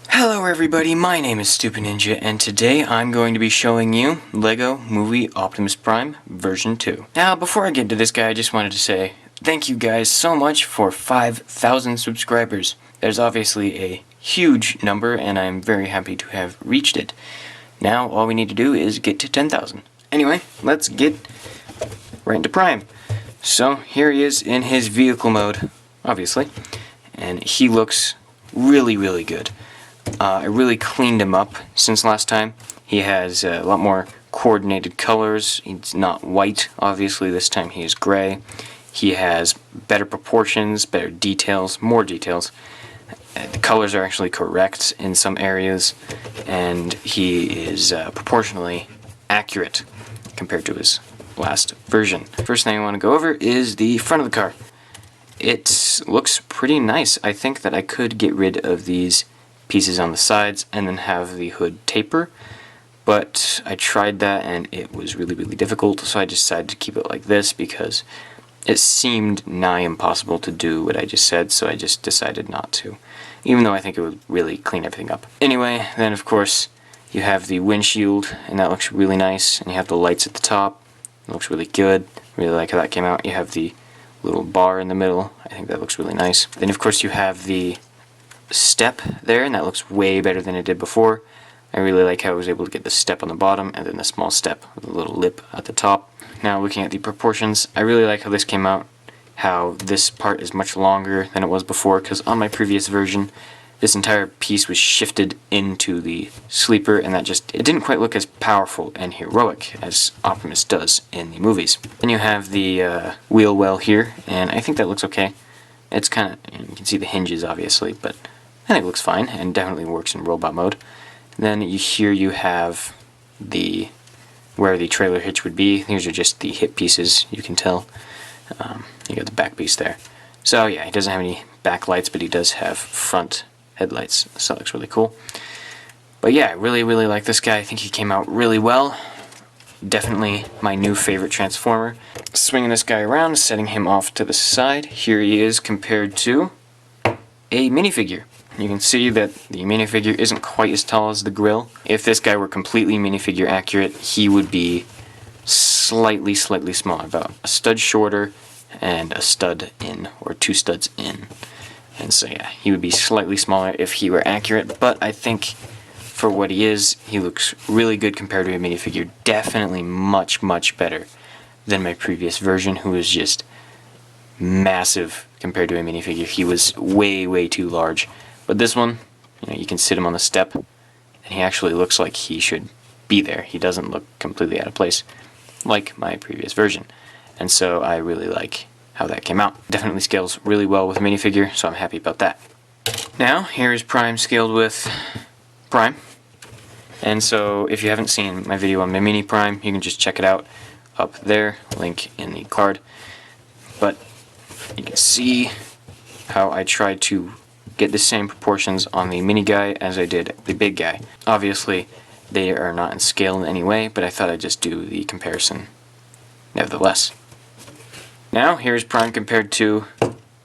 Hello everybody, my name is Stupid Ninja, and today I'm going to be showing you LEGO Movie Optimus Prime version 2. Now, before I get into this guy, I just wanted to say thank you guys so much for 5,000 subscribers. There's obviously a huge number, and I'm very happy to have reached it. Now, all we need to do is get to 10,000. Anyway, let's get right into Prime. So, here he is in his vehicle mode, obviously, and he looks really good. I really cleaned him up since last time. He has a lot more coordinated colors. He's not white, obviously. This time he is gray. He has better proportions, better details, more details. The colors are actually correct in some areas, and he is proportionally accurate compared to his last version. First thing I want to go over is the front of the car. It looks pretty nice. I think that I could get rid of these pieces on the sides and then have the hood taper, but I tried that and it was really difficult, so I decided to keep it like this because it seemed nigh impossible to do what I just said, so I just decided not to, even though I think it would really clean everything up. Anyway, then of course you have the windshield, and that looks really nice, and you have the lights at the top. It looks really good. Really like how that came out. You have the little bar in the middle. I think that looks really nice. Then of course you have the step there, and that looks way better than it did before. I really like how I was able to get the step on the bottom and then the small step with a little lip at the top. Now looking at the proportions, I really like how this came out, how this part is much longer than it was before, because on my previous version this entire piece was shifted into the sleeper, and that it didn't quite look as powerful and heroic as Optimus does in the movies. Then you have the wheel well here, and I think that looks okay. It's kind of, you can see the hinges obviously, but I think it looks fine and definitely works in robot mode. Then here you have where the trailer hitch would be. These are just the hip pieces, you can tell. You got the back piece there. So yeah, he doesn't have any back lights, but he does have front headlights, so that looks really cool. But yeah, I really like this guy. I think he came out really well. Definitely my new favorite Transformer. Swinging this guy around, setting him off to the side. Here he is compared to a minifigure. You can see that the minifigure isn't quite as tall as the grill. If this guy were completely minifigure accurate, he would be slightly smaller, about a stud shorter and a stud in, or two studs in. And so yeah, he would be slightly smaller if he were accurate, but I think for what he is, he looks really good compared to a minifigure. Definitely much better than my previous version, who was just massive compared to a minifigure. He was way too large. But this one, you can sit him on the step, and he actually looks like he should be there. He doesn't look completely out of place, like my previous version. And so I really like how that came out. Definitely scales really well with a minifigure, so I'm happy about that. Now, here is Prime scaled with Prime. And so if you haven't seen my video on my Mini Prime, you can just check it out up there, link in the card. But you can see how I tried to get the same proportions on the mini guy as I did the big guy. Obviously, they are not in scale in any way, but I thought I'd just do the comparison nevertheless. Now, here's Prime compared to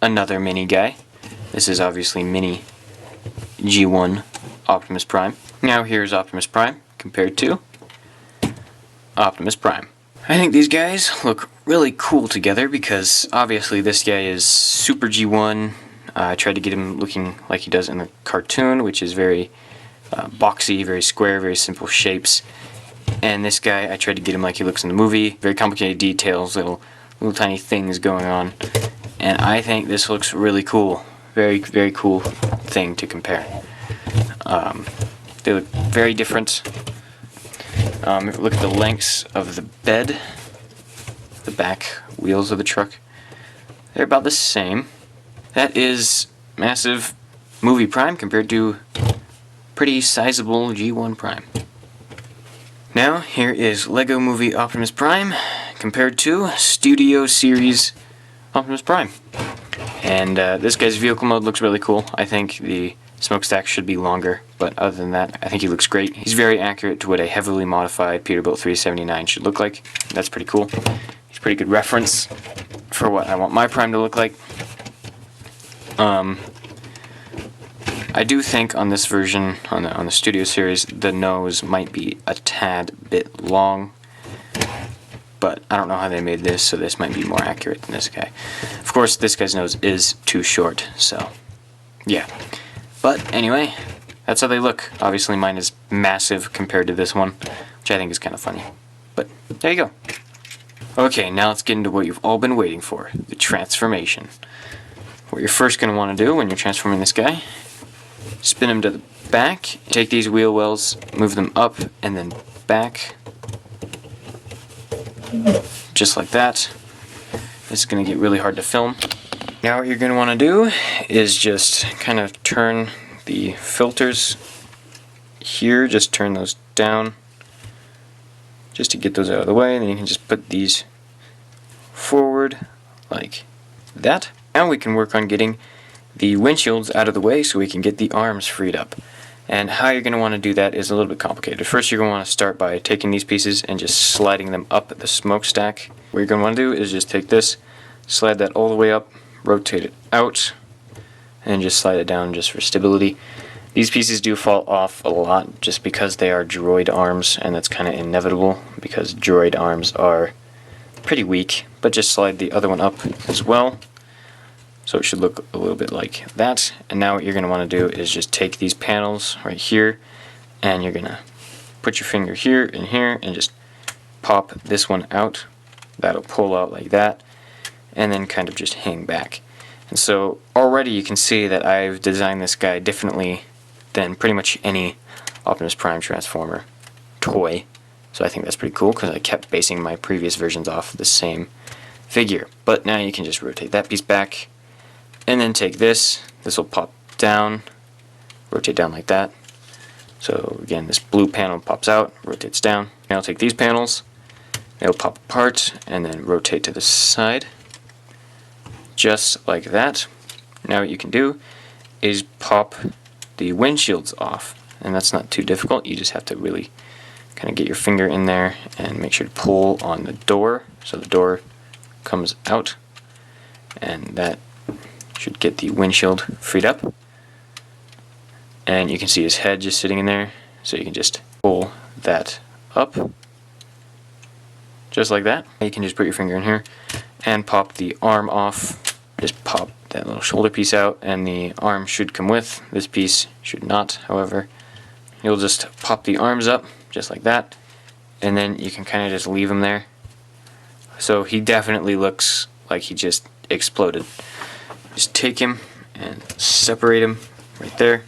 another mini guy. This is obviously Mini G1 Optimus Prime. Now here's Optimus Prime compared to Optimus Prime. I think these guys look really cool together because obviously this guy is Super G1. I tried to get him looking like he does in the cartoon, which is very boxy, very square, very simple shapes. And this guy, I tried to get him like he looks in the movie. Very complicated details, little tiny things going on. And I think this looks really cool. Very cool thing to compare. They look very different. If you look at the lengths of the bed, the back wheels of the truck, they're about the same. That is massive movie Prime compared to pretty sizable G1 Prime. Now, here is LEGO Movie Optimus Prime compared to Studio Series Optimus Prime. And this guy's vehicle mode looks really cool. I think the smokestack should be longer, but other than that, I think he looks great. He's very accurate to what a heavily modified Peterbilt 379 should look like. That's pretty cool. He's a pretty good reference for what I want my Prime to look like. I do think on this version, on the Studio Series, the nose might be a tad bit long, but I don't know how they made this, so this might be more accurate than this guy. Of course, this guy's nose is too short, so yeah. But anyway, that's how they look. Obviously mine is massive compared to this one, which I think is kind of funny. But there you go. Okay, now let's get into what you've all been waiting for, the transformation. What you're first going to want to do when you're transforming this guy, spin him to the back, take these wheel wells, move them up and then back, just like that. This is going to get really hard to film. Now what you're going to want to do is just kind of turn the filters here, just turn those down just to get those out of the way, and then you can just put these forward like that. Now we can work on getting the windshields out of the way so we can get the arms freed up. And how you're going to want to do that is a little bit complicated. First you're going to want to start by taking these pieces and just sliding them up the smokestack. What you're going to want to do is just take this, slide that all the way up, rotate it out, and just slide it down just for stability. These pieces do fall off a lot just because they are droid arms, and that's kind of inevitable because droid arms are pretty weak, but just slide the other one up as well. So it should look a little bit like that. And now what you're going to want to do is just take these panels right here, and you're going to put your finger here and just pop this one out. That'll pull out like that, and then kind of just hang back. And so already you can see that I've designed this guy differently than pretty much any Optimus Prime Transformer toy. So I think that's pretty cool because I kept basing my previous versions off the same figure. But now you can just rotate that piece back, and then take this. This will pop down, rotate down like that. So again, this blue panel pops out, rotates down. Now I'll take these panels, they'll pop apart, and then rotate to the side. Just like that. Now what you can do is pop the windshields off, and that's not too difficult. You just have to really kind of get your finger in there and make sure to pull on the door so the door comes out, and that should get the windshield freed up. And you can see his head just sitting in there, so you can just pull that up just like that. You can just put your finger in here and pop the arm off. Just pop that little shoulder piece out, and the arm should come with. This piece should not, however. You'll just pop the arms up, just like that, and then you can kind of just leave him there. So he definitely looks like he just exploded. Just take him and separate him right there,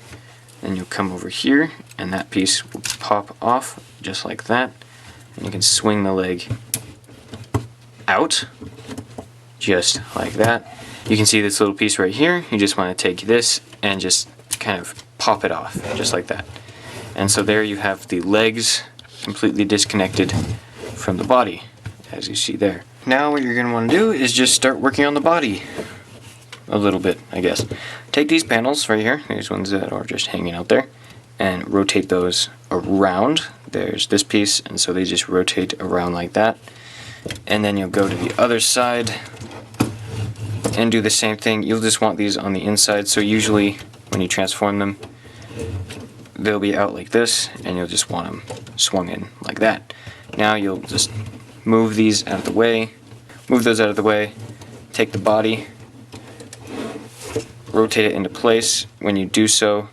and you'll come over here, and that piece will pop off, just like that, and you can swing the leg out, just like that. You can see this little piece right here. You just want to take this and just kind of pop it off, just like that. And so there you have the legs completely disconnected from the body, as you see there. Now what you're going to want to do is just start working on the body a little bit, I guess. Take these panels right here, these ones that are just hanging out there, and rotate those around. There's this piece, and so they just rotate around like that. And then you'll go to the other side and do the same thing. You'll just want these on the inside, so usually when you transform them, they'll be out like this, and you'll just want them swung in like that. Now you'll just move these out of the way, move those out of the way, take the body, rotate it into place. When you do so,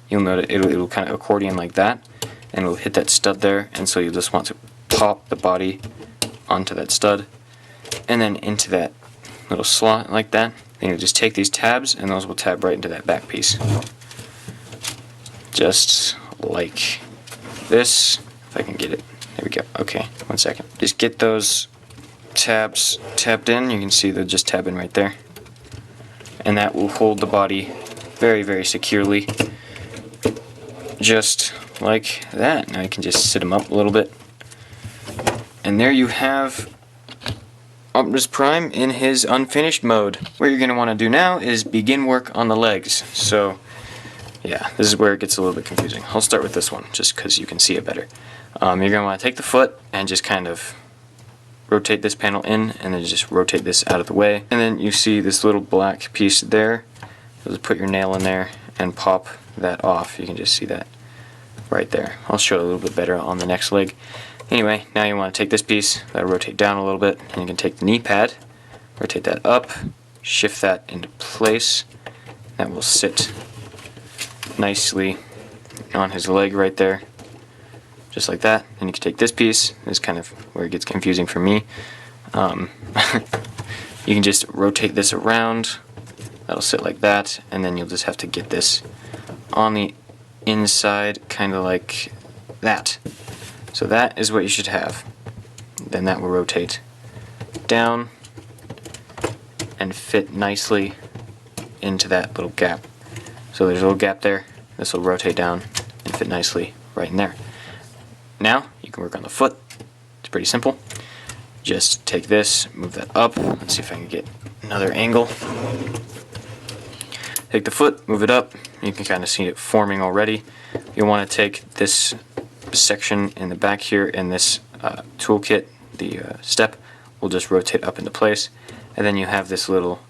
you'll notice it'll kind of accordion like that, and it'll hit that stud there, and so you'll just want to pop the body onto that stud, and then into that little slot like that. Then you'll just take these tabs, and those will tab right into that back piece. Just like this. If I can get it. There we go. Okay, one second. Just get those tabs tabbed in. You can see they're just tabbing right there. And that will hold the body very, very securely. Just like that. Now you can just sit them up a little bit. And there you have Optimus Prime in his unfinished mode. What you're going to want to do now is begin work on the legs. So yeah, this is where it gets a little bit confusing. I'll start with this one just because you can see it better. You're going to want to take the foot and just kind of rotate this panel in, and then just rotate this out of the way. And then you see this little black piece there. You'll just put your nail in there and pop that off. You can just see that right there. I'll show it a little bit better on the next leg. Anyway, now you want to take this piece, that'll rotate down a little bit, and you can take the knee pad, rotate that up, shift that into place. That will sit nicely on his leg right there, just like that. And you can take this piece, this is kind of where it gets confusing for me. You can just rotate this around, that'll sit like that, and then you'll just have to get this on the inside, kind of like that. So that is what you should have. Then that will rotate down and fit nicely into that little gap. So there's a little gap there, this will rotate down and fit nicely right in there. Now you can work on the foot. It's pretty simple. Just take this, move that up. Let's see if I can get another angle. Take the foot, move it up. You can kind of see it forming already. You'll want to take this section in the back here and this toolkit, the step, will just rotate up into place. And then you have this little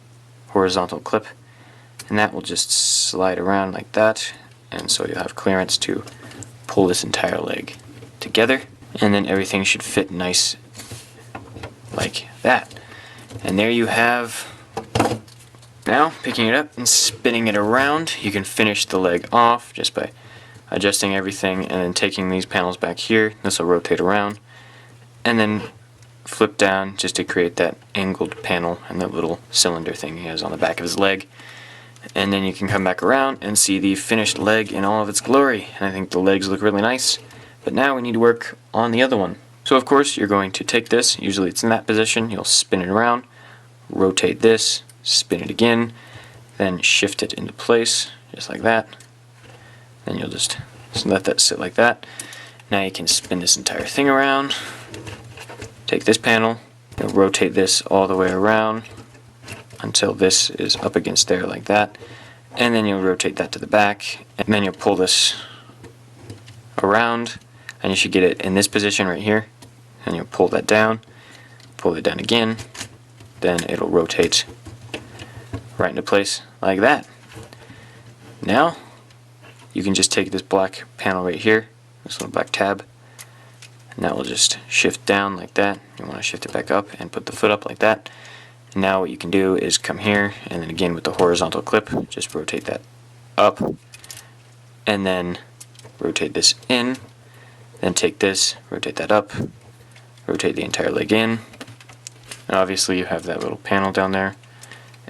horizontal clip, and that will just slide around like that. And so you'll have clearance to pull this entire leg together. And then everything should fit nice like that. And there you have. Now, picking it up and spinning it around, you can finish the leg off just by adjusting everything and then taking these panels back here. This will rotate around and then flip down just to create that angled panel and that little cylinder thing he has on the back of his leg. And then you can come back around and see the finished leg in all of its glory. And I think the legs look really nice. But now we need to work on the other one. So of course you're going to take this, usually it's in that position, you'll spin it around, rotate this, spin it again, then shift it into place, just like that. Then you'll just let that sit like that. Now you can spin this entire thing around, take this panel, you'll rotate this all the way around until this is up against there like that, and then you'll rotate that to the back, and then you'll pull this around, and you should get it in this position right here, and you'll pull that down, pull it down again, then it'll rotate right into place like that. Now you can just take this black panel right here, this little black tab, and that will just shift down like that. You want to shift it back up and put the foot up like that. And now what you can do is come here, and then again with the horizontal clip, just rotate that up, and then rotate this in, then take this, rotate that up, rotate the entire leg in. And obviously you have that little panel down there,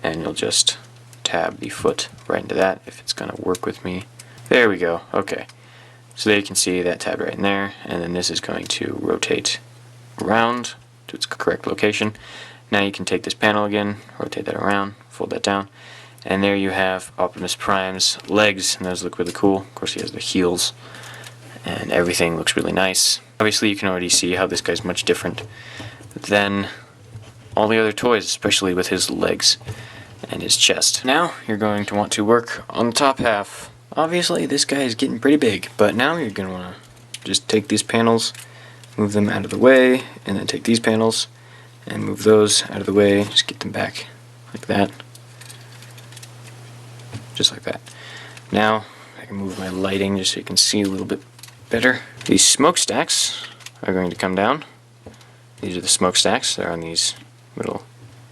and you'll just tab the foot right into that if it's going to work with me. There we go. Okay. So there you can see that tab right in there, and then this is going to rotate around to its correct location. Now you can take this panel again, rotate that around, fold that down, and there you have Optimus Prime's legs, and those look really cool. Of course he has the heels, and everything looks really nice. Obviously you can already see how this guy's much different than all the other toys, especially with his legs and his chest. Now you're going to want to work on the top half. Obviously this guy is getting pretty big, but now you're going to want to just take these panels, move them out of the way, and then take these panels and move those out of the way, just get them back like that. Just like that. Now I can move my lighting just so you can see a little bit better. These smokestacks are going to come down. These are the smokestacks. They're on these little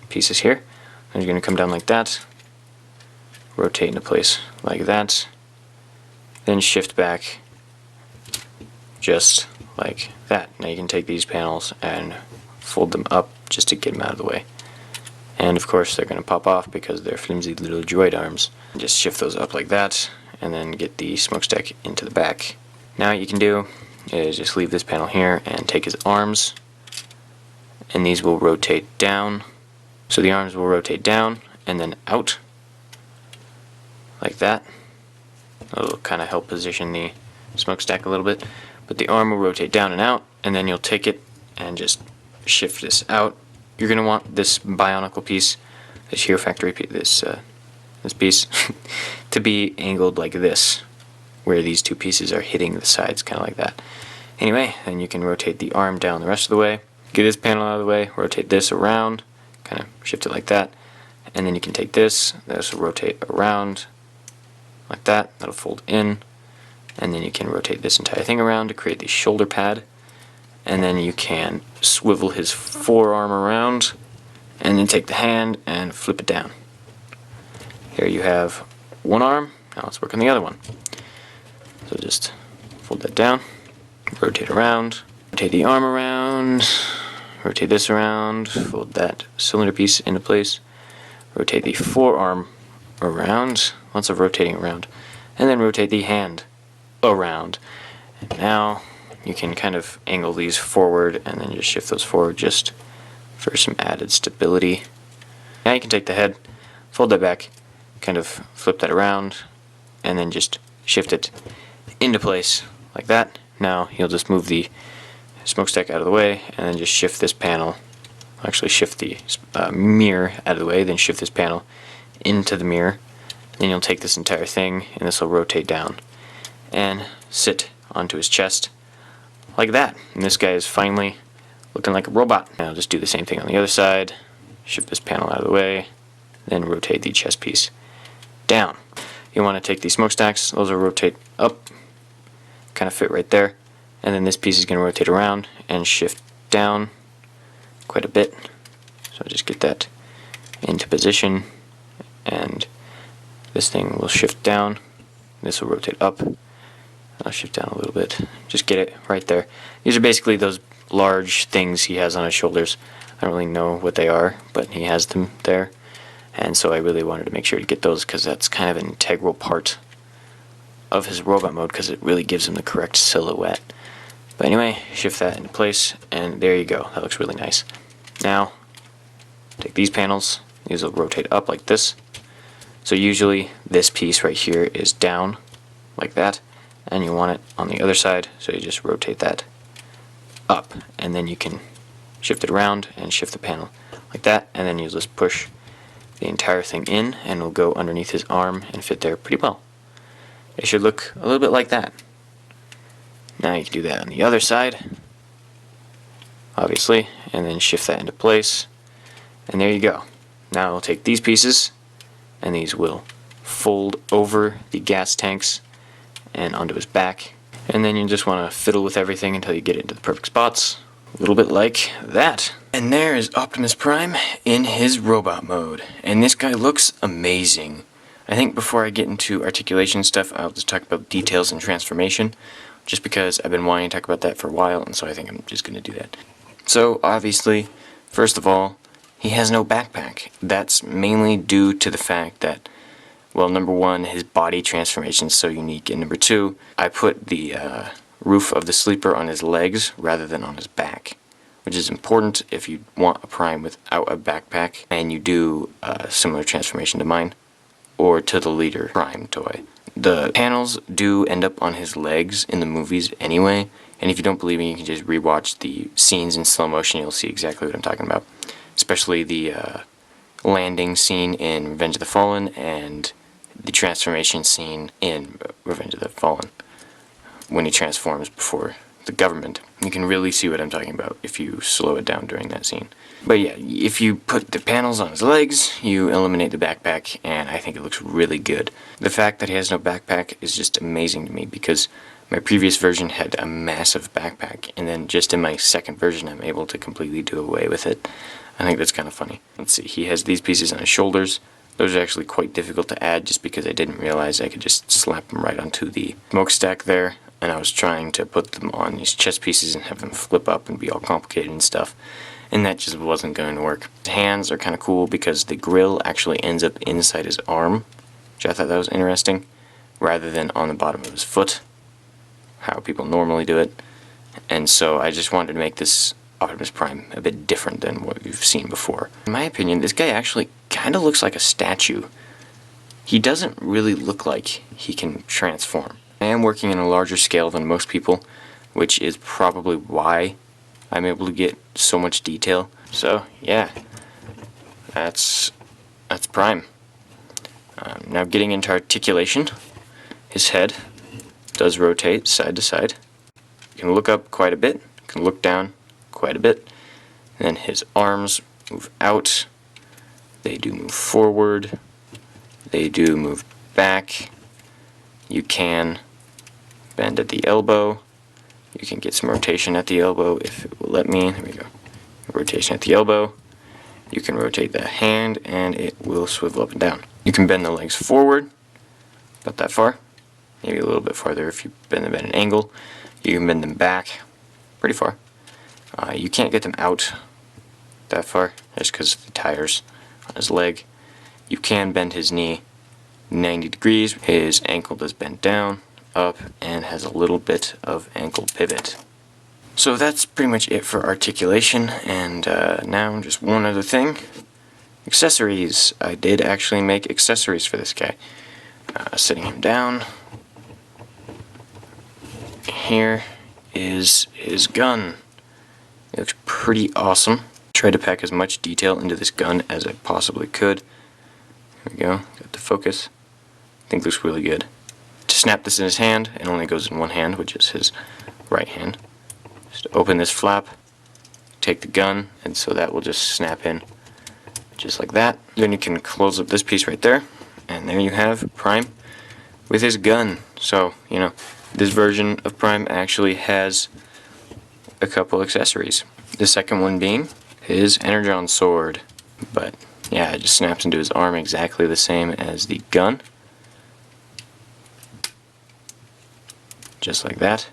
pieces here. And you're going to come down like that, rotate into place like that, then shift back just like that. Now you can take these panels and fold them up just to get them out of the way. And of course they're going to pop off because they're flimsy little droid arms. Just shift those up like that and then get the smokestack into the back. Now what you can do is just leave this panel here and take his arms, and these will rotate down. So the arms will rotate down and then out like that. It'll kind of help position the smokestack a little bit, but the arm will rotate down and out, and then you'll take it and just shift this out. You're going to want this bionicle piece, this Hero Factory piece, this piece, to be angled like this, where these two pieces are hitting the sides, kind of like that. Anyway, then you can rotate the arm down the rest of the way, get this panel out of the way, rotate this around, kind of shift it like that, and then you can take this will rotate around like that. That'll fold in, and then you can rotate this entire thing around to create the shoulder pad, and then you can swivel his forearm around, and then take the hand and flip it down. Here you have one arm. Now let's work on the other one. So just fold that down, rotate around, rotate the arm around, rotate this around, fold that cylinder piece into place, rotate the forearm around, lots of rotating around, and then rotate the hand around. And now you can kind of angle these forward and then just shift those forward just for some added stability. Now you can take the head, fold that back, kind of flip that around, and then just shift it into place like that. Now you'll just move the smokestack out of the way and then just shift this panel, actually shift the mirror out of the way, then shift this panel into the mirror. Then you'll take this entire thing and this will rotate down and sit onto his chest like that. And this guy is finally looking like a robot. Now I'll just do the same thing on the other side, shift this panel out of the way, then rotate the chest piece down. You want to take these smokestacks, those will rotate up, kind of fit right there, and then this piece is going to rotate around and shift down quite a bit. So just get that into position, and this thing will shift down, this will rotate up. I'll shift down a little bit, just get it right there. These are basically those large things he has on his shoulders. I don't really know what they are, but he has them there, and so I really wanted to make sure to get those because that's kind of an integral part of his robot mode because it really gives him the correct silhouette. But anyway, shift that into place, and there you go. That looks really nice. Now, take these panels. These will rotate up like this. So usually this piece right here is down like that, and you want it on the other side, so you just rotate that up, and then you can shift it around and shift the panel like that, and then you just push the entire thing in, and it'll go underneath his arm and fit there pretty well. It should look a little bit like that. Now you can do that on the other side, obviously, and then shift that into place, and there you go. Now I'll take these pieces, and these will fold over the gas tanks and onto his back, and then you just want to fiddle with everything until you get it into the perfect spots, a little bit like that. And there is Optimus Prime in his robot mode, and this guy looks amazing. I think before I get into articulation stuff, I'll just talk about details and transformation, just because I've been wanting to talk about that for a while, and so I think I'm just going to do that. So obviously, first of all, he has no backpack. That's mainly due to the fact that, well, number one, his body transformation is so unique, and number two, I put the roof of the sleeper on his legs rather than on his back, which is important if you want a Prime without a backpack and you do a similar transformation to mine or to the Leader Prime toy. The panels do end up on his legs in the movies anyway, and if you don't believe me, you can just rewatch the scenes in slow motion. You'll see exactly what I'm talking about, especially the landing scene in Revenge of the Fallen and the transformation scene in Revenge of the Fallen when he transforms before the government. You can really see what I'm talking about if you slow it down during that scene. But yeah, if you put the panels on his legs, you eliminate the backpack, and I think it looks really good. The fact that he has no backpack is just amazing to me because my previous version had a massive backpack, and then just in my second version I'm able to completely do away with it. I think that's kind of funny. Let's see, he has these pieces on his shoulders. Those are actually quite difficult to add just because I didn't realize I could just slap them right onto the smokestack there, and I was trying to put them on these chest pieces and have them flip up and be all complicated and stuff, and that just wasn't going to work. His hands are kind of cool because the grill actually ends up inside his arm, which I thought that was interesting, rather than on the bottom of his foot, how people normally do it. And so I just wanted to make this Optimus Prime a bit different than what we've seen before. In my opinion, this guy actually kind of looks like a statue. He doesn't really look like he can transform. I am working on a larger scale than most people, which is probably why I'm able to get so much detail. So yeah, that's Prime. Now getting into articulation, his head does rotate side to side. You can look up quite a bit, you can look down quite a bit. And then his arms move out, they do move forward, they do move back, you can bend at the elbow. You can get some rotation at the elbow if it will let me. There we go. Rotation at the elbow. You can rotate the hand and it will swivel up and down. You can bend the legs forward, about that far. Maybe a little bit farther if you bend them at an angle. You can bend them back pretty far. You can't get them out that far just because of the tires on his leg. You can bend his knee 90 degrees. His ankle does bend down, up, and has a little bit of ankle pivot. So that's pretty much it for articulation, and now just one other thing. Accessories. I did actually make accessories for this guy. Sitting him down. Here is his gun. It looks pretty awesome. Tried to pack as much detail into this gun as I possibly could. There we go, got the focus. I think it looks really good. To snap this in his hand, it only goes in one hand, which is his right hand. Just open this flap, take the gun, and so that will just snap in just like that. Then you can close up this piece right there, and there you have Prime with his gun. So, you know, this version of Prime actually has a couple accessories. The second one being his Energon sword. But yeah, it just snaps into his arm exactly the same as the gun. Just like that.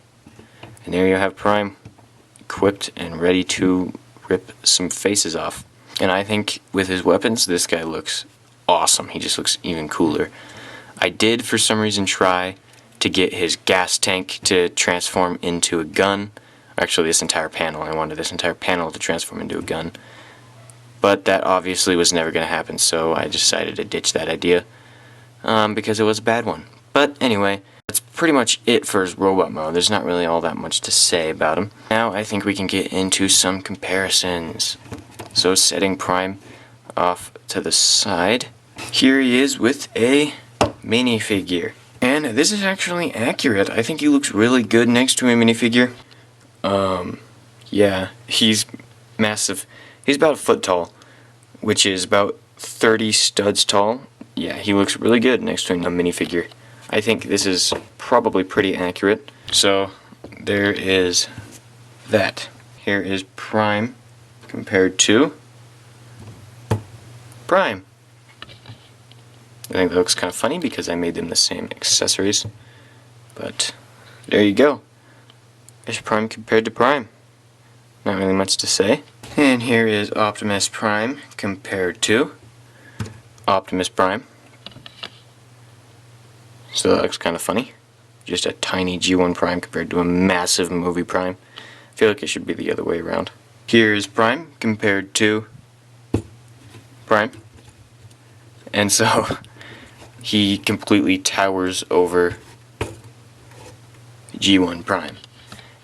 And there you have Prime, equipped and ready to rip some faces off. And I think with his weapons, this guy looks awesome. He just looks even cooler. I did, for some reason, try to get his gas tank to transform into a gun. Actually, this entire panel. I wanted this entire panel to transform into a gun. But that obviously was never going to happen, so I decided to ditch that idea because it was a bad one. But anyway, that's pretty much it for his robot mode. There's not really all that much to say about him. Now I think we can get into some comparisons. So setting Prime off to the side, here he is with a minifigure. And this is actually accurate. I think he looks really good next to a minifigure. Yeah, he's massive. He's about a foot tall, which is about 30 studs tall. Yeah, he looks really good next to a minifigure. I think this is probably pretty accurate. So, there is that. Here is Prime compared to Prime. I think that looks kind of funny because I made them the same accessories. But, there you go. There's Prime compared to Prime. Not really much to say. And here is Optimus Prime compared to Optimus Prime. So that looks kind of funny. Just a tiny G1 Prime compared to a massive movie Prime. I feel like it should be the other way around. Here is Prime compared to Prime. And so he completely towers over G1 Prime.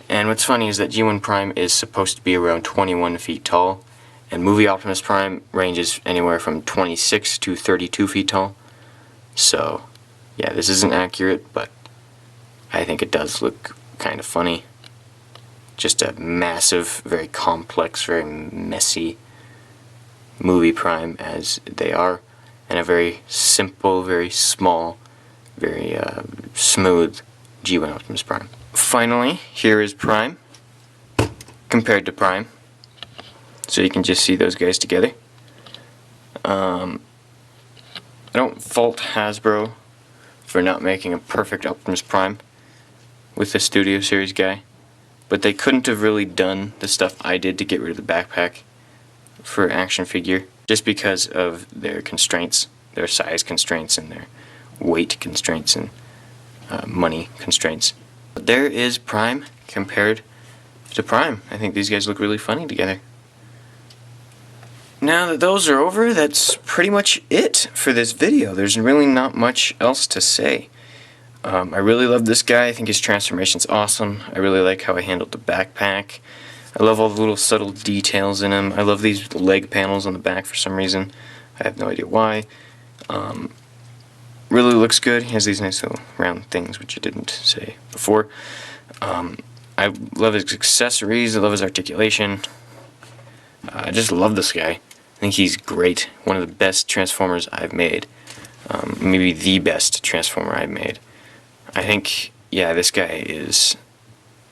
And what's funny is that G1 Prime is supposed to be around 21 feet tall, and movie Optimus Prime ranges anywhere from 26 to 32 feet tall. So, yeah, this isn't accurate, but I think it does look kind of funny. Just a massive, very complex, very messy movie Prime as they are, and a very simple, very small, very smooth G1 Optimus Prime. Finally, here is Prime compared to Prime. So you can just see those guys together. I don't fault Hasbro for not making a perfect Optimus Prime with the Studio Series guy, but they couldn't have really done the stuff I did to get rid of the backpack for action figure, just because of their constraints, their size constraints and their weight constraints and money constraints. But there is Prime compared to Prime. I think these guys look really funny together. Now that those are over, that's pretty much it for this video. There's really not much else to say. I really love this guy. I think his transformation's awesome. I really like how I handled the backpack. I love all the little subtle details in him. I love these leg panels on the back for some reason. I have no idea why. Really looks good. He has these nice little round things, which I didn't say before. I love his accessories. I love his articulation. I just love this guy. I think he's great. One of the best Transformers I've made. Maybe the best Transformer I've made. I think, yeah, this guy is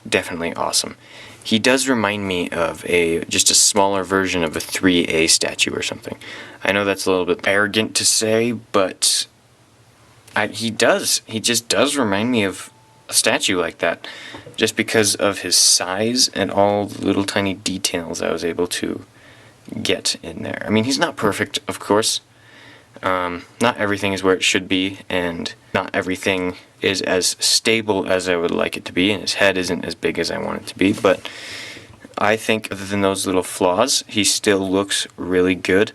definitely awesome. He does remind me of just a smaller version of a 3A statue or something. I know that's a little bit arrogant to say, but he just does remind me of a statue like that, just because of his size and all the little tiny details I was able to get in there. I mean, he's not perfect, of course. Not everything is where it should be, and not everything is as stable as I would like it to be, and his head isn't as big as I want it to be, but I think other than those little flaws, he still looks really good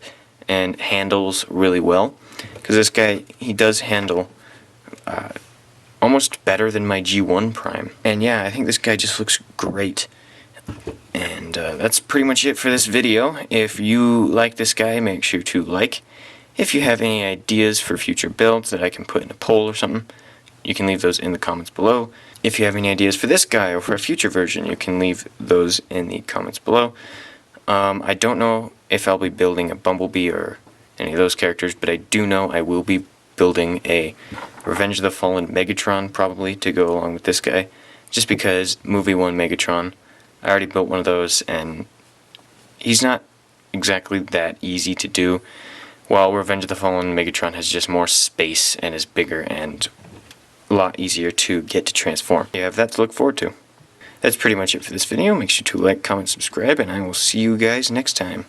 and handles really well, because this guy, he does handle almost better than my G1 Prime. And yeah, I think this guy just looks great. And that's pretty much it for this video. If you like this guy, make sure to like. If you have any ideas for future builds that I can put in a poll or something, you can leave those in the comments below. If you have any ideas for this guy or for a future version, you can leave those in the comments below. I don't know if I'll be building a Bumblebee or any of those characters, but I do know I will be building a Revenge of the Fallen Megatron probably to go along with this guy, just because movie 1 Megatron, I already built one of those and he's not exactly that easy to do, while Revenge of the Fallen Megatron has just more space and is bigger and a lot easier to get to transform. You have that to look forward to. That's pretty much it for this video. Make sure to like, comment, subscribe, and I will see you guys next time.